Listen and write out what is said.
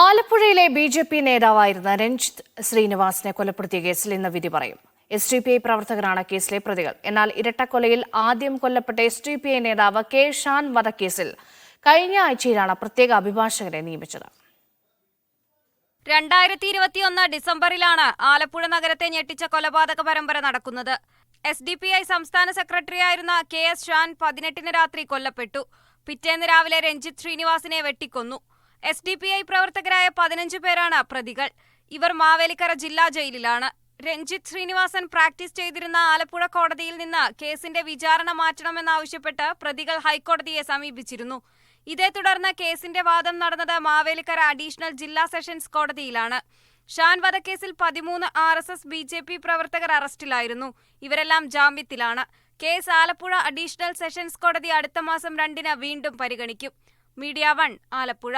ആലപ്പുഴയിലെ ബി.ജെ.പി. നേതാവായിരുന്ന രഞ്ജിത്ത് ശ്രീനിവാസിനെ കൊലപ്പെടുത്തിയ കേസിൽ ഇന്ന് വിധി പറയും. എസ്.ഡി.പി.ഐ പ്രവർത്തകരാണ് കേസിലെ പ്രതികൾ. എന്നാൽ ഇരട്ടക്കൊലയിൽ ആദ്യം കൊല്ലപ്പെട്ട എസ്.ഡി.പി.ഐ നേതാവ് കെ. ഷാൻ വധക്കേസിൽ കഴിഞ്ഞ ആഴ്ചയിലാണ് പ്രത്യേക അഭിഭാഷകരെ നിയമിച്ചത്. 2021 ഡിസംബറിലാണ് ആലപ്പുഴ നഗരത്തെ ഞെട്ടിച്ച കൊലപാതക പരമ്പര നടക്കുന്നത്. എസ്.ഡി.പി.ഐ സംസ്ഥാന സെക്രട്ടറിയായിരുന്ന കെ. എസ്. ഷാൻ 18-ന് രാത്രി കൊല്ലപ്പെട്ടു. പിറ്റേന്ന് രാവിലെ രഞ്ജിത്ത് ശ്രീനിവാസിനെ വെട്ടിക്കൊന്നു. എസ്.ഡി.പി.ഐ പ്രവർത്തകരായ 15 പേരാണ് പ്രതികൾ. ഇവർ മാവേലിക്കര ജില്ലാ ജയിലിലാണ്. രഞ്ജിത്ത് ശ്രീനിവാസൻ പ്രാക്ടീസ് ചെയ്തിരുന്ന ആലപ്പുഴ കോടതിയിൽ നിന്ന് കേസിന്റെ വിചാരണ മാറ്റണമെന്നാവശ്യപ്പെട്ട് പ്രതികൾ ഹൈക്കോടതിയെ സമീപിച്ചിരുന്നു. ഇതേ തുടർന്ന് കേസിന്റെ വാദം നടന്നത് മാവേലിക്കര അഡീഷണൽ ജില്ലാ സെഷൻസ് കോടതിയിലാണ്. ഷാൻ വധക്കേസിൽ 13 RSS ബി.ജെ.പി. പ്രവർത്തകർ അറസ്റ്റിലായിരുന്നു. ഇവരെല്ലാം ജാമ്യത്തിലാണ്. കേസ് ആലപ്പുഴ അഡീഷണൽ സെഷൻസ് കോടതി അടുത്ത മാസം 2-ന് വീണ്ടും പരിഗണിക്കും. മീഡിയ 1 ആലപ്പുഴ.